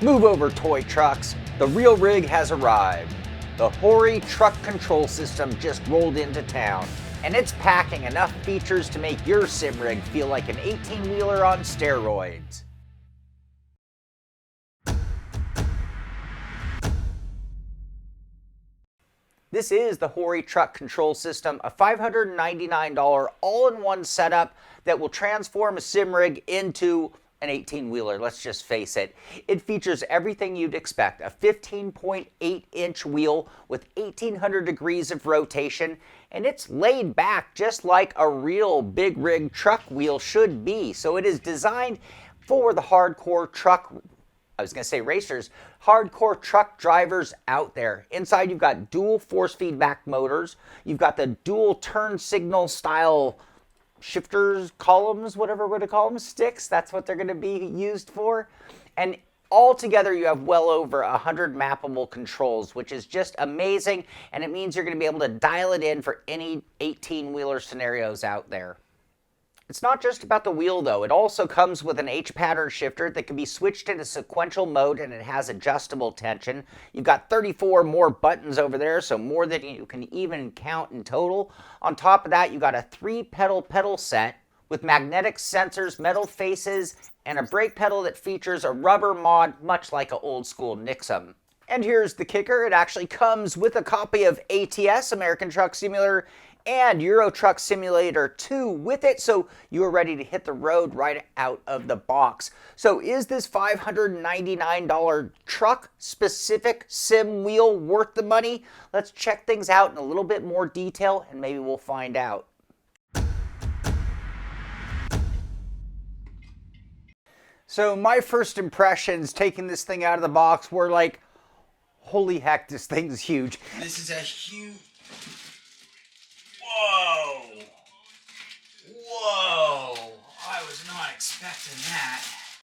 Move over, toy trucks. The real rig has arrived. The Hori truck control system just rolled into town, and it's packing enough features to make your sim rig feel like an 18-wheeler on steroids. This is the Hori truck control system, a $599 all-in-one setup that will transform a sim rig into an 18-wheeler, let's just face it. It features everything you'd expect, a 15.8-inch wheel with 1,800 degrees of rotation, and it's laid back just like a real big rig truck wheel should be. So it is designed for the hardcore truck, racers, hardcore truck drivers out there. Inside you've got dual force feedback motors, you've got the dual turn signal style shifters, columns, whatever we're going to call them, sticks, that's what they're going to be used for. And all together you have well over 100 mappable controls, which is just amazing, and it means you're going to be able to dial it in for any 18-wheeler scenarios out there. It's not just about the wheel though, it also comes with an H-pattern shifter that can be switched into sequential mode, and it has adjustable tension. You've got 34 more buttons over there, so more than you can even count in total. On top of that, you got a 3-pedal pedal set with magnetic sensors, metal faces, and a brake pedal that features a rubber mod much like an old school Nixum. And here's the kicker, it actually comes with a copy of ATS, American Truck Simulator, and Euro Truck Simulator 2 with it, so you are ready to hit the road right out of the box. So is this $599 truck-specific sim wheel worth the money? Let's check things out in a little bit more detail, and maybe we'll find out. So my first impressions taking this thing out of the box were like, holy heck, this thing's huge. This is a huge... Whoa! Whoa! I was not expecting that.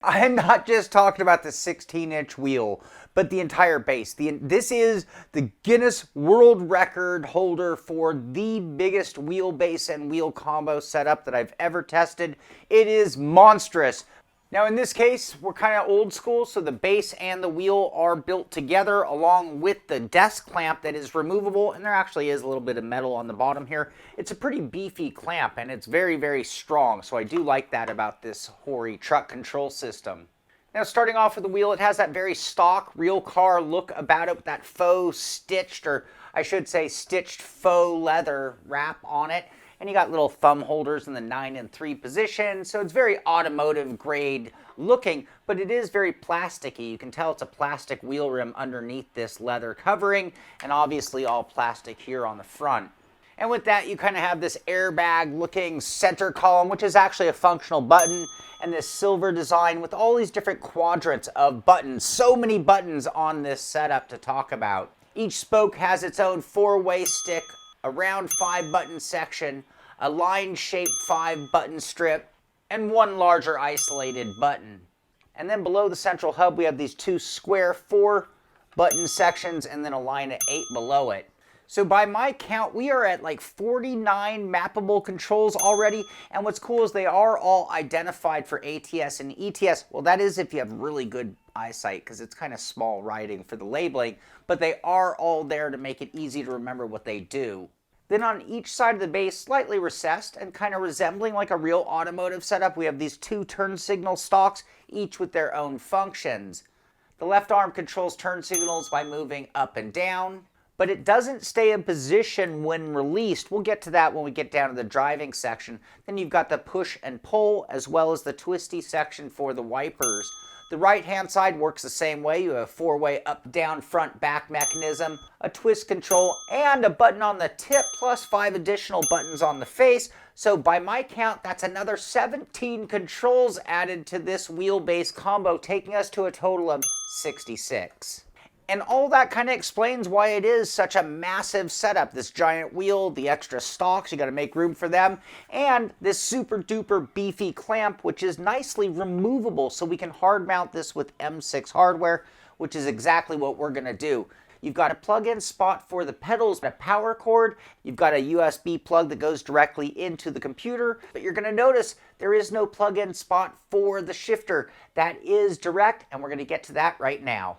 I am not just talking about the 16-inch wheel, but the entire base. This is the Guinness World Record holder for the biggest wheelbase and wheel combo setup that I've ever tested. It is monstrous. Now in this case, we're kind of old school, so the base and the wheel are built together along with the desk clamp that is removable, and there actually is a little bit of metal on the bottom here. It's a pretty beefy clamp, and it's very, very strong, so I do like that about this Hori truck control system. Now starting off with the wheel, it has that very stock, real car look about it with that faux stitched, or I should say stitched faux leather wrap on it. And you got little thumb holders in the 9 and 3 position, so it's very automotive grade looking, but it is very plasticky. You can tell it's a plastic wheel rim underneath this leather covering, and obviously all plastic here on the front. And with that, you kind of have this airbag looking center column, which is actually a functional button, and this silver design with all these different quadrants of buttons. So many buttons on this setup to talk about. Each spoke has its own 4-way stick, a round 5-button section, a line-shaped 5-button strip, and one larger isolated button. And then below the central hub, we have these 2 square 4-button sections and then a line of 8 below it. So by my count, we are at like 49 mappable controls already, and what's cool is they are all identified for ATS and ETS. Well, that is if you have really good eyesight, because it's kind of small writing for the labeling, but they are all there to make it easy to remember what they do. Then on each side of the base, slightly recessed and kind of resembling like a real automotive setup, we have these 2 turn signal stalks, each with their own functions. The left arm controls turn signals by moving up and down, but it doesn't stay in position when released. We'll get to that when we get down to the driving section. Then you've got the push and pull, as well as the twisty section for the wipers. The right-hand side works the same way. You have a 4-way up, down, front, back mechanism, a twist control, and a button on the tip, plus 5 additional buttons on the face. So by my count, that's another 17 controls added to this wheelbase combo, taking us to a total of 66. And all that kind of explains why it is such a massive setup. This giant wheel, the extra stalks, you got to make room for them, and this super duper beefy clamp, which is nicely removable, so we can hard mount this with M6 hardware, which is exactly what we're going to do. You've got a plug-in spot for the pedals, a power cord. You've got a USB plug that goes directly into the computer. But you're going to notice there is no plug-in spot for the shifter. That is direct, and we're going to get to that right now.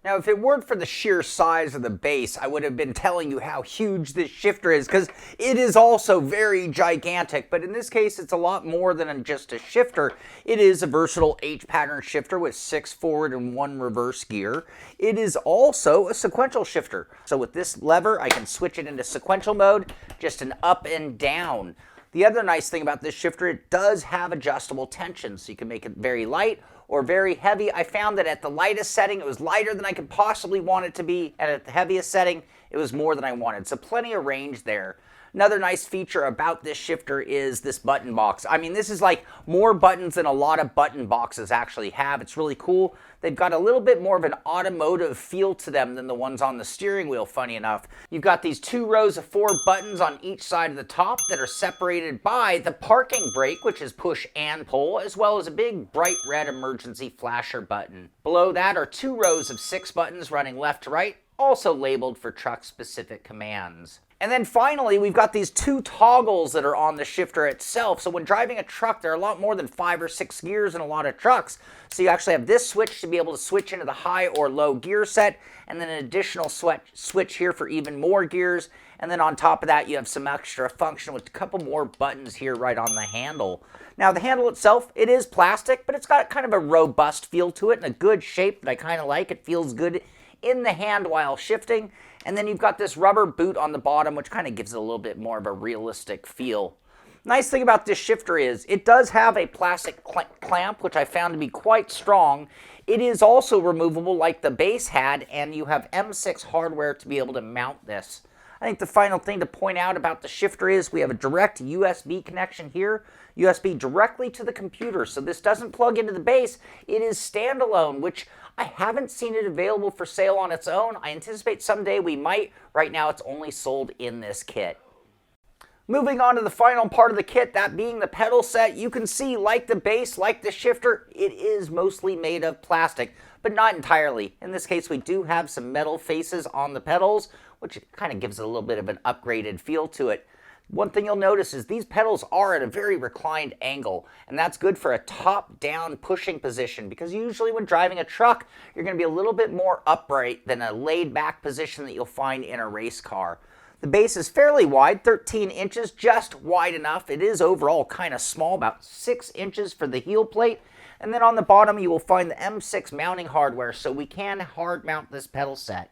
Now, if it weren't for the sheer size of the base, I would have been telling you how huge this shifter is, because it is also very gigantic. But in this case, it's a lot more than just a shifter. It is a versatile H-pattern shifter with 6 forward and 1 reverse gear. It is also a sequential shifter. So with this lever, I can switch it into sequential mode, just an up and down. The other nice thing about this shifter, it does have adjustable tension, so you can make it very light or very heavy. I found that at the lightest setting, it was lighter than I could possibly want it to be, and at the heaviest setting, it was more than I wanted. So plenty of range there. Another nice feature about this shifter is this button box. I mean, this is like more buttons than a lot of button boxes actually have. It's really cool. They've got a little bit more of an automotive feel to them than the ones on the steering wheel, funny enough. You've got these 2 rows of 4 buttons on each side of the top that are separated by the parking brake, which is push and pull, as well as a big bright red emergency flasher button. Below that are 2 rows of 6 buttons running left to right, also labeled for truck-specific commands. And then finally, we've got these 2 toggles that are on the shifter itself. So when driving a truck, there are a lot more than 5 or 6 gears in a lot of trucks. So you actually have this switch to be able to switch into the high or low gear set, and then an additional switch here for even more gears. And then on top of that, you have some extra function with a couple more buttons here right on the handle. Now the handle itself, it is plastic, but it's got kind of a robust feel to it and a good shape that I kind of like. It feels good in the hand while shifting. And then you've got this rubber boot on the bottom, which kind of gives it a little bit more of a realistic feel. Nice thing about this shifter is it does have a plastic clamp, which I found to be quite strong. It is also removable like the base had, and you have M6 hardware to be able to mount this. I think the final thing to point out about the shifter is we have a direct USB connection here, USB directly to the computer. So this doesn't plug into the base. It is standalone, which I haven't seen it available for sale on its own. I anticipate someday we might. Right now it's only sold in this kit. Moving on to the final part of the kit, that being the pedal set, you can see, like the base, like the shifter, it is mostly made of plastic, but not entirely. In this case, we do have some metal faces on the pedals, which kind of gives it a little bit of an upgraded feel to it. One thing you'll notice is these pedals are at a very reclined angle, and that's good for a top-down pushing position, because usually when driving a truck, you're going to be a little bit more upright than a laid-back position that you'll find in a race car. The base is fairly wide, 13 inches, just wide enough. It is overall kind of small, about 6 inches for the heel plate. And then on the bottom, you will find the M6 mounting hardware, so we can hard mount this pedal set.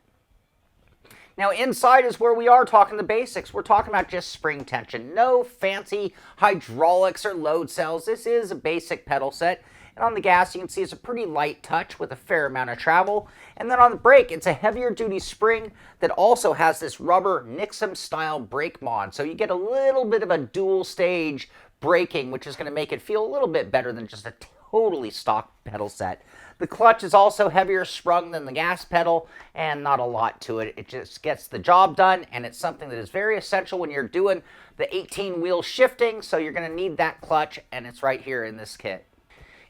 Now inside is where we are talking the basics. We're talking about just spring tension. No fancy hydraulics or load cells. This is a basic pedal set. And on the gas, you can see it's a pretty light touch with a fair amount of travel. And then on the brake, it's a heavier duty spring that also has this rubber Nixon style brake mod. So you get a little bit of a dual stage braking, which is going to make it feel a little bit better than just a totally stock pedal set. The clutch is also heavier sprung than the gas pedal, and not a lot to it. It just gets the job done, and it's something that is very essential when you're doing the 18-wheel shifting, so you're going to need that clutch, and it's right here in this kit.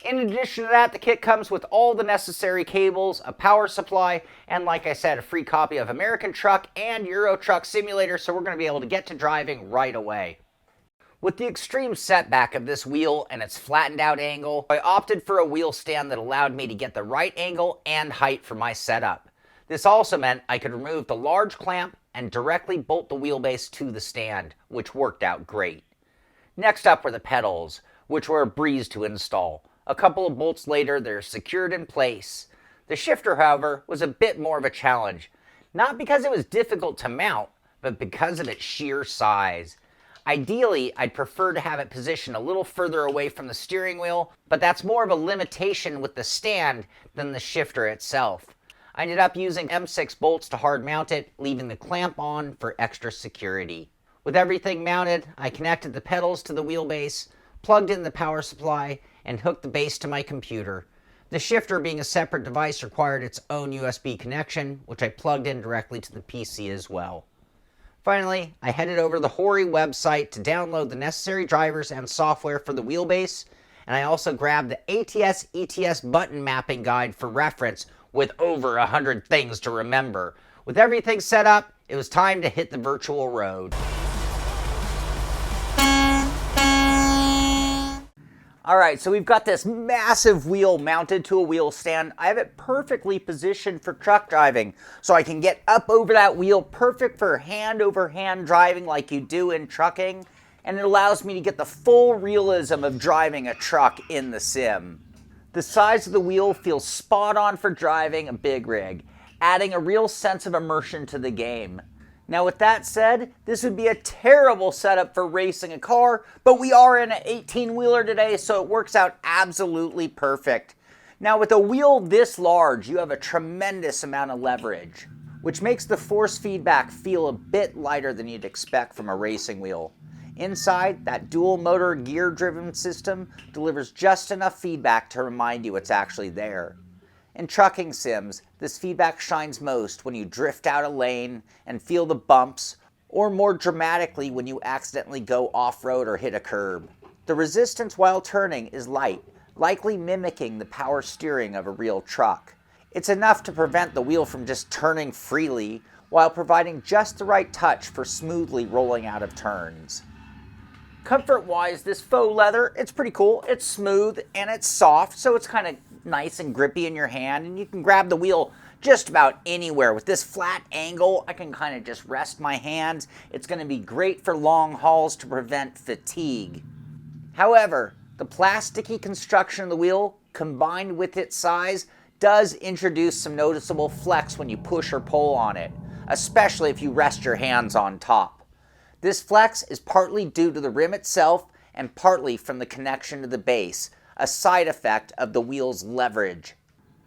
In addition to that, the kit comes with all the necessary cables, a power supply, and like I said, a free copy of American Truck and Euro Truck Simulator, so we're going to be able to get to driving right away. With the extreme setback of this wheel and its flattened out angle, I opted for a wheel stand that allowed me to get the right angle and height for my setup. This also meant I could remove the large clamp and directly bolt the wheelbase to the stand, which worked out great. Next up were the pedals, which were a breeze to install. A couple of bolts later, they're secured in place. The shifter, however, was a bit more of a challenge. Not because it was difficult to mount, but because of its sheer size. Ideally, I'd prefer to have it positioned a little further away from the steering wheel, but that's more of a limitation with the stand than the shifter itself. I ended up using M6 bolts to hard mount it, leaving the clamp on for extra security. With everything mounted, I connected the pedals to the wheelbase, plugged in the power supply, and hooked the base to my computer. The shifter, being a separate device, required its own USB connection, which I plugged in directly to the PC as well. Finally, I headed over to the Hori website to download the necessary drivers and software for the wheelbase, and I also grabbed the ATS-ETS button mapping guide for reference, with over 100 things to remember. With everything set up, it was time to hit the virtual road. All right, so we've got this massive wheel mounted to a wheel stand. I have it perfectly positioned for truck driving, so I can get up over that wheel, perfect for hand-over-hand driving like you do in trucking, and it allows me to get the full realism of driving a truck in the sim. The size of the wheel feels spot on for driving a big rig, adding a real sense of immersion to the game. Now with that said, this would be a terrible setup for racing a car, but we are in an 18-wheeler today, so it works out absolutely perfect. Now with a wheel this large, you have a tremendous amount of leverage, which makes the force feedback feel a bit lighter than you'd expect from a racing wheel. Inside, that dual motor gear-driven system delivers just enough feedback to remind you it's actually there. In trucking sims, this feedback shines most when you drift out a lane and feel the bumps, or more dramatically when you accidentally go off-road or hit a curb. The resistance while turning is light, likely mimicking the power steering of a real truck. It's enough to prevent the wheel from just turning freely, while providing just the right touch for smoothly rolling out of turns. Comfort-wise, this faux leather, it's pretty cool. It's smooth and it's soft, so it's kind of nice and grippy in your hand, and you can grab the wheel just about anywhere. With this flat angle, I can kind of just rest my hands. It's going to be great for long hauls to prevent fatigue. However, the plasticky construction of the wheel, combined with its size, does introduce some noticeable flex when you push or pull on it, especially if you rest your hands on top. This flex is partly due to the rim itself and partly from the connection to the base, a side effect of the wheel's leverage.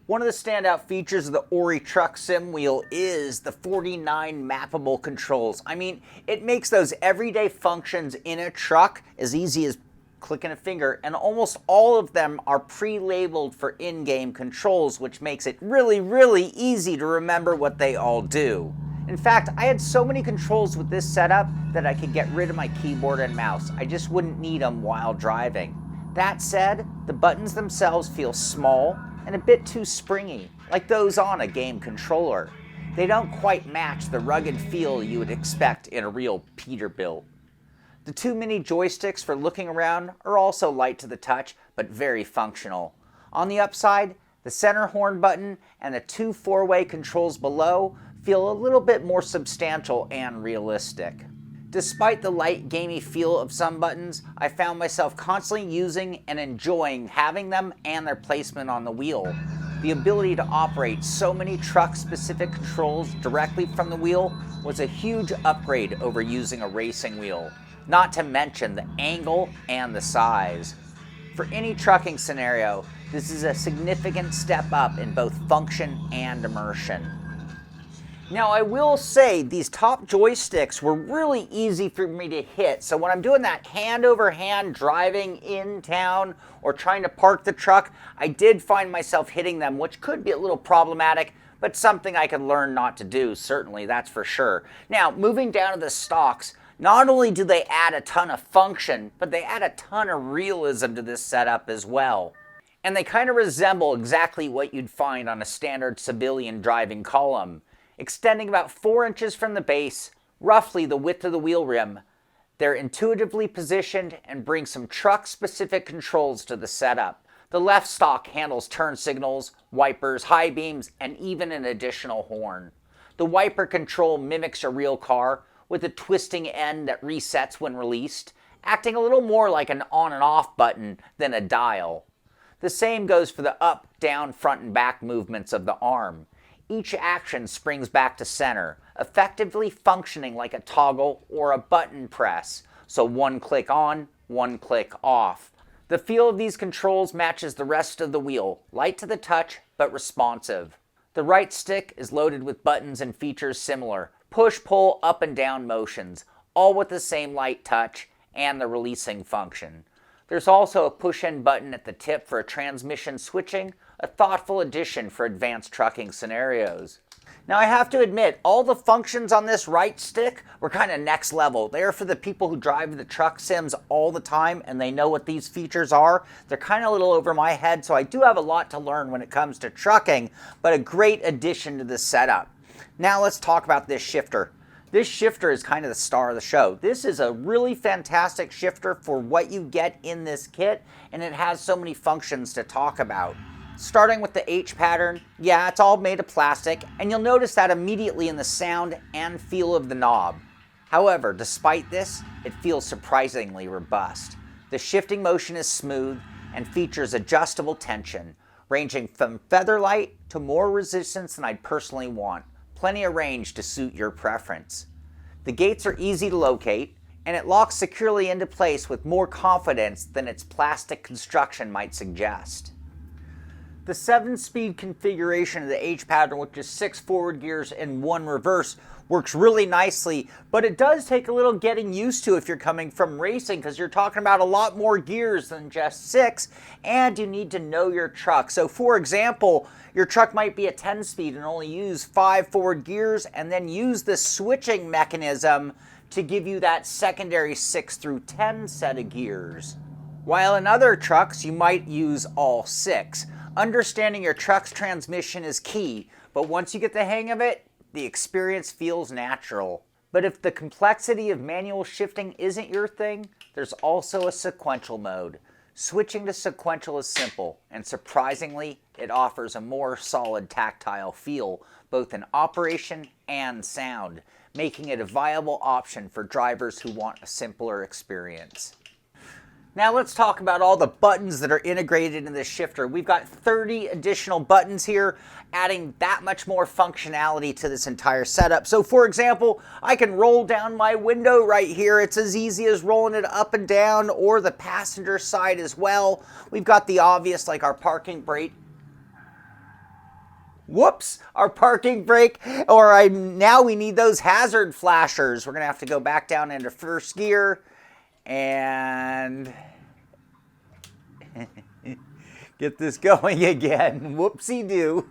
One of the standout features of the Hori truck sim wheel is the 49 mappable controls. I mean, it makes those everyday functions in a truck as easy as clicking a finger, and almost all of them are pre-labeled for in-game controls, which makes it really, really easy to remember what they all do. In fact, I had so many controls with this setup that I could get rid of my keyboard and mouse. I just wouldn't need them while driving. That said, the buttons themselves feel small and a bit too springy, like those on a game controller. They don't quite match the rugged feel you would expect in a real Peterbilt. The two mini joysticks for looking around are also light to the touch, but very functional. On the upside, the center horn button and the two four-way controls below feel a little bit more substantial and realistic. Despite the light, gamey feel of some buttons, I found myself constantly using and enjoying having them and their placement on the wheel. The ability to operate so many truck-specific controls directly from the wheel was a huge upgrade over using a racing wheel, not to mention the angle and the size. For any trucking scenario, this is a significant step up in both function and immersion. Now, I will say these top joysticks were really easy for me to hit, so when I'm doing that hand-over-hand driving in town or trying to park the truck, I did find myself hitting them, which could be a little problematic, but something I could learn not to do, certainly, that's for sure. Now, moving down to the stalks, not only do they add a ton of function, but they add a ton of realism to this setup as well. And they kind of resemble exactly what you'd find on a standard civilian driving column. Extending about 4 inches from the base, roughly the width of the wheel rim, they're intuitively positioned and bring some truck-specific controls to the setup. The left stalk handles turn signals, wipers, high beams, and even an additional horn. The wiper control mimics a real car, with a twisting end that resets when released, acting a little more like an on and off button than a dial. The same goes for the up, down, front, and back movements of the arm. Each action springs back to center, effectively functioning like a toggle or a button press, so one click on, one click off. The feel of these controls matches the rest of the wheel, light to the touch, but responsive. The right stick is loaded with buttons and features similar, push, pull, up and down motions, all with the same light touch and the releasing function. There's also a push-in button at the tip for a transmission switching, a thoughtful addition for advanced trucking scenarios. Now I have to admit, all the functions on this right stick were kind of next level. They're for the people who drive the truck sims all the time and they know what these features are. They're kind of a little over my head, so I do have a lot to learn when it comes to trucking, but a great addition to the setup. Now let's talk about this shifter. This shifter is kind of the star of the show. This is a really fantastic shifter for what you get in this kit, and it has so many functions to talk about. Starting with the H pattern, yeah, it's all made of plastic, and you'll notice that immediately in the sound and feel of the knob. However, despite this, it feels surprisingly robust. The shifting motion is smooth and features adjustable tension, ranging from featherlight to more resistance than I'd personally want. Plenty of range to suit your preference. The gates are easy to locate, and it locks securely into place with more confidence than its plastic construction might suggest. The 7-speed configuration of the H pattern, which is 6 forward gears and 1 reverse, works really nicely, but it does take a little getting used to if you're coming from racing, because you're talking about a lot more gears than just 6, and you need to know your truck. So for example, your truck might be a 10-speed and only use 5 forward gears, and then use the switching mechanism to give you that secondary 6 through 10 set of gears. While in other trucks, you might use all 6. Understanding your truck's transmission is key, but once you get the hang of it, the experience feels natural. But if the complexity of manual shifting isn't your thing, there's also a sequential mode. Switching to sequential is simple, and surprisingly, it offers a more solid tactile feel, both in operation and sound, making it a viable option for drivers who want a simpler experience. Now let's talk about all the buttons that are integrated in this shifter. We've got 30 additional buttons here, adding that much more functionality to this entire setup. So for example, I can roll down my window right here. It's as easy as rolling it up and down, or the passenger side as well. We've got the obvious, like our parking brake. Whoops, our parking brake, or now we need those hazard flashers. We're gonna have to go back down into first gear and get this going again. Whoopsie-doo.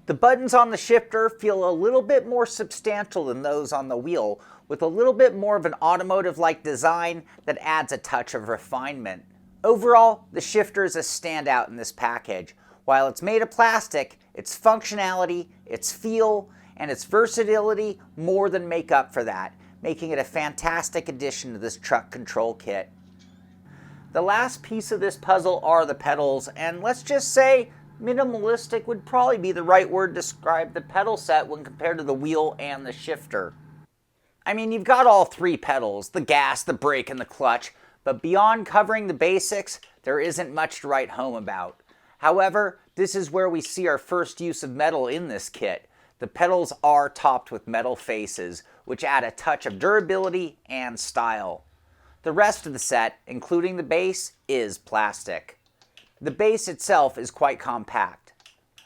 The buttons on the shifter feel a little bit more substantial than those on the wheel, with a little bit more of an automotive-like design that adds a touch of refinement. Overall, the shifter is a standout in this package. While it's made of plastic, its functionality, its feel, and its versatility more than make up for that, making it a fantastic addition to this truck control kit. The last piece of this puzzle are the pedals, and let's just say minimalistic would probably be the right word to describe the pedal set when compared to the wheel and the shifter. I mean, you've got all 3 pedals, the gas, the brake, and the clutch, but beyond covering the basics, there isn't much to write home about. However, this is where we see our first use of metal in this kit. The pedals are topped with metal faces, which add a touch of durability and style. The rest of the set, including the base, is plastic. The base itself is quite compact,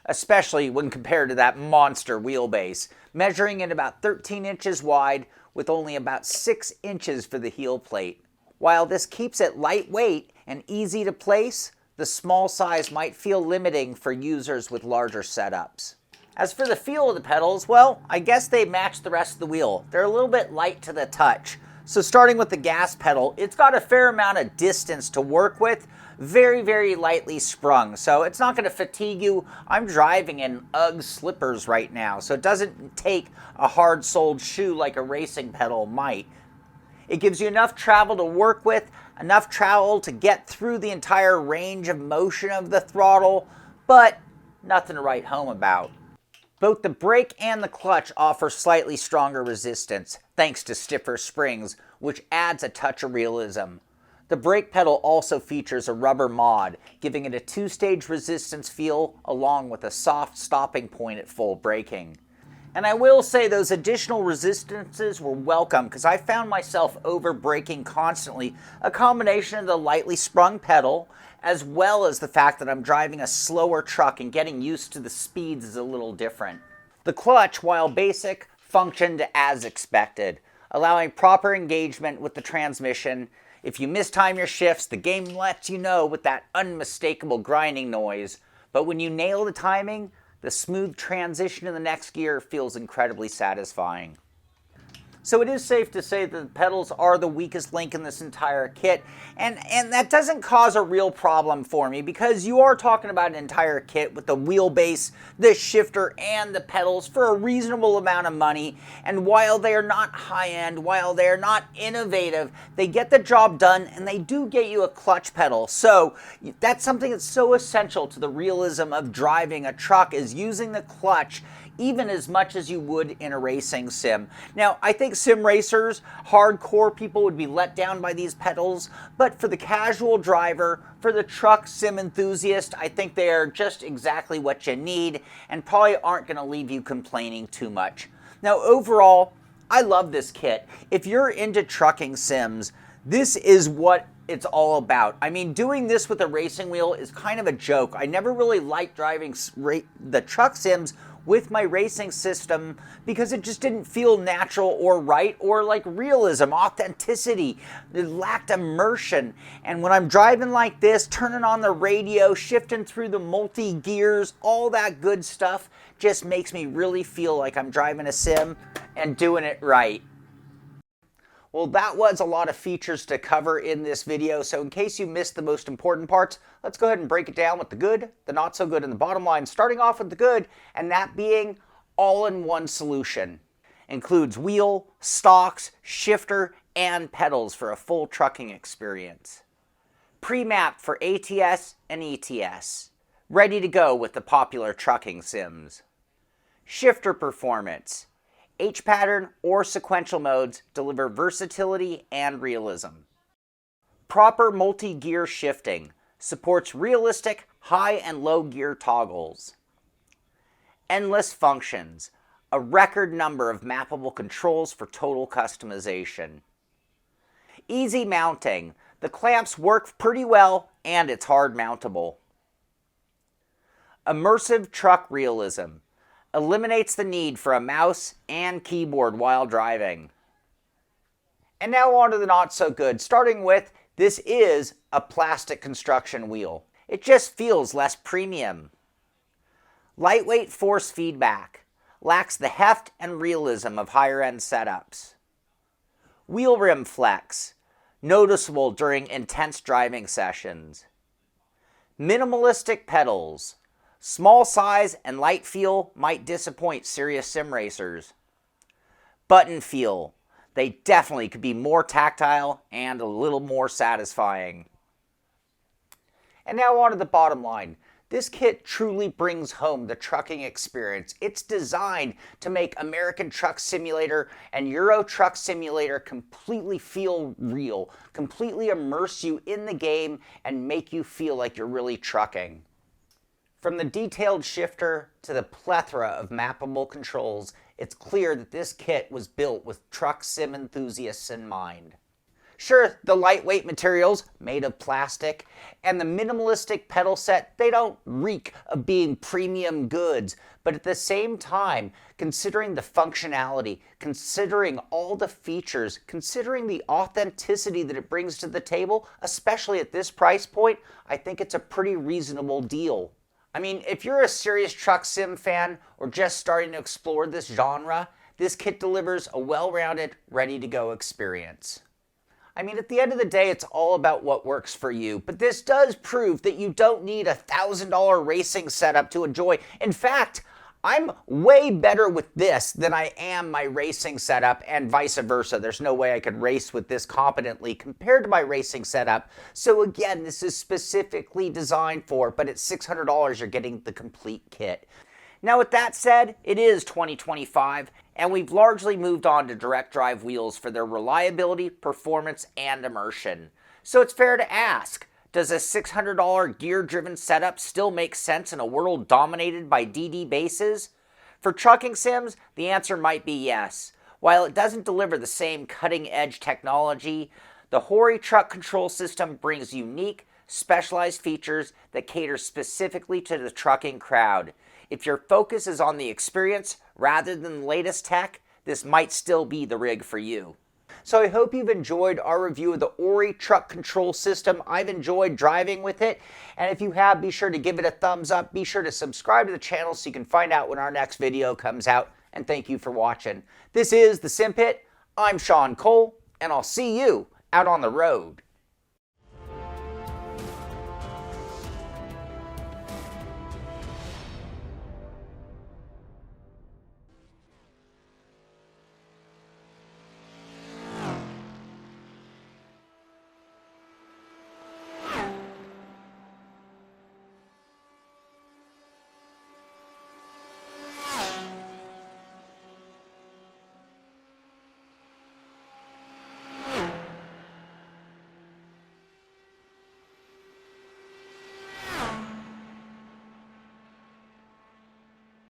especially when compared to that monster wheelbase, measuring in about 13 inches wide with only about 6 inches for the heel plate. While this keeps it lightweight and easy to place, the small size might feel limiting for users with larger setups. As for the feel of the pedals, well, I guess they match the rest of the wheel. They're a little bit light to the touch. So starting with the gas pedal, it's got a fair amount of distance to work with, very, very lightly sprung. So it's not going to fatigue you. I'm driving in Ugg slippers right now, so it doesn't take a hard-soled shoe like a racing pedal might. It gives you enough travel to work with, enough travel to get through the entire range of motion of the throttle, but nothing to write home about. Both the brake and the clutch offer slightly stronger resistance, thanks to stiffer springs, which adds a touch of realism. The brake pedal also features a rubber mod, giving it a 2-stage resistance feel along with a soft stopping point at full braking. And I will say those additional resistances were welcome, because I found myself over braking constantly, a combination of the lightly sprung pedal as well as the fact that I'm driving a slower truck and getting used to the speeds is a little different. The clutch, while basic, functioned as expected, allowing proper engagement with the transmission. If you mistime your shifts, the game lets you know with that unmistakable grinding noise, but when you nail the timing, The smooth transition to the next gear feels incredibly satisfying. So it is safe to say that the pedals are the weakest link in this entire kit, and that doesn't cause a real problem for me because you are talking about an entire kit with the wheelbase, the shifter, and the pedals for a reasonable amount of money, and while they are not high-end, while they are not innovative, they get the job done and they do get you a clutch pedal. So that's something that's so essential to the realism of driving a truck, is using the clutch even as much as you would in a racing sim. Now, I think sim racers, hardcore people, would be let down by these pedals, but for the casual driver, for the truck sim enthusiast, I think they are just exactly what you need and probably aren't going to leave you complaining too much. Now, overall, I love this kit. If you're into trucking sims, this is what it's all about. I mean, doing this with a racing wheel is kind of a joke. I never really liked driving the truck sims with my racing system because it just didn't feel natural or right or like realism, authenticity. It lacked immersion. And when I'm driving like this, turning on the radio, shifting through the multi-gears, all that good stuff just makes me really feel like I'm driving a sim and doing it right. Well, that was a lot of features to cover in this video, so in case you missed the most important parts, let's go ahead and break it down with the good, the not so good, and the bottom line, starting off with the good, and that being all-in-one solution. Includes wheel, stalks, shifter, and pedals for a full trucking experience. Pre-mapped for ATS and ETS. Ready to go with the popular trucking sims. Shifter performance. H-pattern or sequential modes deliver versatility and realism. Proper multi-gear shifting supports realistic high and low gear toggles. Endless functions, a record number of mappable controls for total customization. Easy mounting, the clamps work pretty well and it's hard mountable. Immersive truck realism. Eliminates the need for a mouse and keyboard while driving. And now on to the not so good, starting with this is a plastic construction wheel. It just feels less premium. Lightweight force feedback. Lacks the heft and realism of higher end setups. Wheel rim flex. Noticeable during intense driving sessions. Minimalistic pedals. Small size and light feel might disappoint serious sim racers. Button feel. They definitely could be more tactile and a little more satisfying. And now on to the bottom line. This kit truly brings home the trucking experience. It's designed to make American Truck Simulator and Euro Truck Simulator completely feel real, completely immerse you in the game and make you feel like you're really trucking. From the detailed shifter to the plethora of mappable controls, it's clear that this kit was built with truck sim enthusiasts in mind. Sure, the lightweight materials, made of plastic, and the minimalistic pedal set, they don't reek of being premium goods, but at the same time, considering the functionality, considering all the features, considering the authenticity that it brings to the table, especially at this price point, I think it's a pretty reasonable deal. I mean, if you're a serious truck sim fan or just starting to explore this genre, this kit delivers a well-rounded, ready-to-go experience. I mean, at the end of the day, it's all about what works for you, but this does prove that you don't need a $1,000 racing setup to enjoy. In fact, I'm way better with this than I am my racing setup and vice versa. There's no way I could race with this competently compared to my racing setup. So again, this is specifically designed for, but at $600 you're getting the complete kit. Now with that said, it is 2025 and we've largely moved on to direct drive wheels for their reliability, performance, and immersion. So it's fair to ask, does a $600 gear-driven setup still make sense in a world dominated by DD bases? For trucking sims, the answer might be yes. While it doesn't deliver the same cutting-edge technology, the Hori truck control system brings unique, specialized features that cater specifically to the trucking crowd. If your focus is on the experience rather than the latest tech, this might still be the rig for you. So I hope you've enjoyed our review of the Hori truck control system. I've enjoyed driving with it. And if you have, be sure to give it a thumbs up. Be sure to subscribe to the channel so you can find out when our next video comes out. And thank you for watching. This is the Simpit. I'm Sean Cole, and I'll see you out on the road.